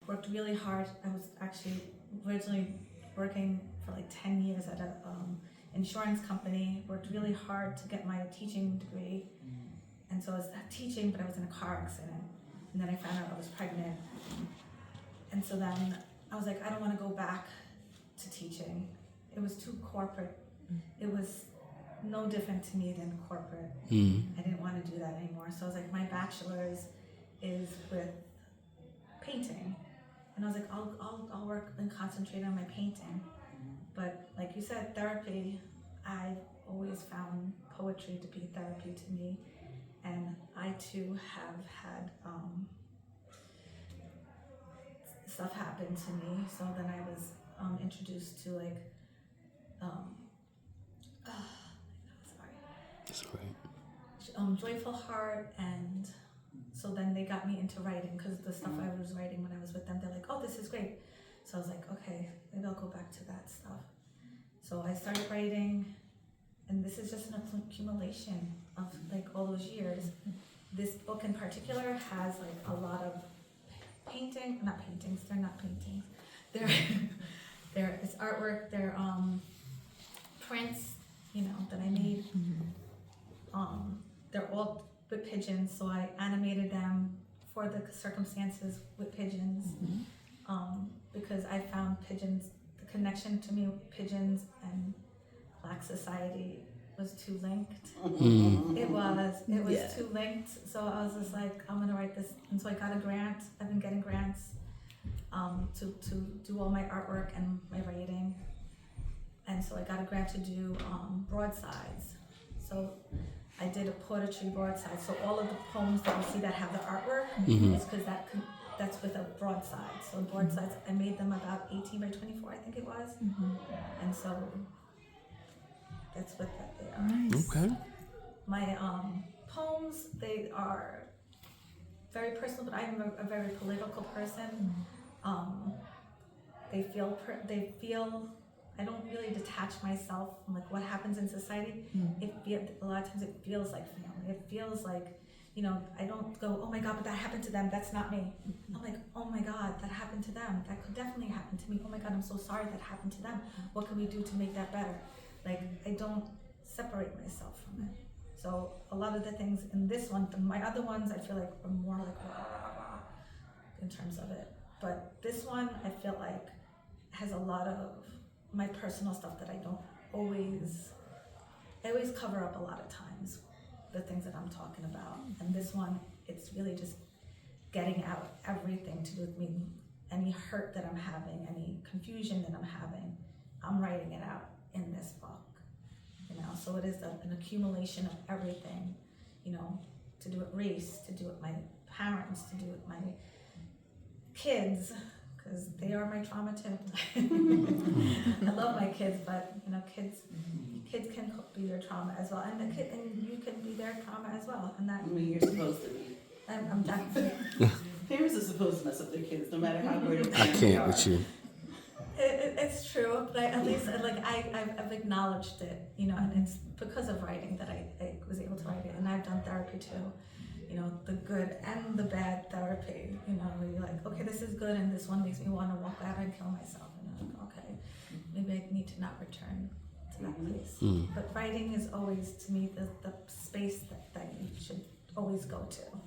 worked really hard. I was actually originally working for like 10 years at a insurance company, worked really hard to get my teaching degree. And so I was teaching, but I was in a car accident. And then I found out I was pregnant. And so then I was like, I don't want to go back to teaching. It was too corporate. It was no different to me than corporate. I didn't want to do that anymore. So I was like, my bachelor's is with painting. And I was like, I'll work and concentrate on my painting. But like you said, therapy, I've always found poetry to be therapy to me. And I too have had stuff happen to me. So then I was introduced to like, That's right. Joyful Heart, and so then they got me into writing because the stuff I was writing when I was with them, they're like, oh, this is great. So I was like, okay, maybe I'll go back to that stuff. So I started writing, and this is just an accumulation of like all those years. This book in particular has like a lot of not paintings, they're not paintings. It's artwork, they're prints, that I made. They're all with pigeons, so I animated them for the circumstances with pigeons. Because I found pigeons, the connection to me with pigeons and Black society was too linked. It was too linked. So I was just like, I'm gonna write this, and so I got a grant. I've been getting grants to do all my artwork and my writing, and so I got a grant to do broadsides. So I did a poetry broadside. So all of the poems that you see that have the artwork is because that's with a broadside. So broadsides, I made them about 18 by 24, I think it was, and so that's what they are. Nice. Okay. My poems, they are very personal, but I'm a very political person. They feel. I don't really detach myself from like what happens in society. A lot of times it feels like family. It feels like, I don't go, oh my God, but that happened to them. That's not me. I'm like, oh my God, that happened to them. That could definitely happen to me. Oh my God, I'm so sorry that happened to them. What can we do to make that better? Like, I don't separate myself from it. So a lot of the things in this one, my other ones, I feel like are more like rah, rah, rah, in terms of it. But this one, I feel like has a lot of my personal stuff that I always cover up a lot of times, the things that I'm talking about. And this one, it's really just getting out everything to do with me, any hurt that I'm having, any confusion that I'm having, I'm writing it out in this book. So it is an accumulation of everything, to do with race, to do with my parents, to do with my kids, because they are my trauma too. I love my kids, but kids can be your trauma as well, and you can be their trauma as well. And that You're supposed to be. I'm definitely. Parents are supposed to mess up their kids, no matter how great of a I parent can't they are. with you. It's true, but at least I've acknowledged it, and it's because of writing that I was able to write it, and I've done therapy too. The good and the bad therapy, where you're like, okay, this is good, and this one makes me want to walk out and kill myself. And I'm like, okay, maybe I need to not return to that place. But writing is always, to me, the space that you should always go to.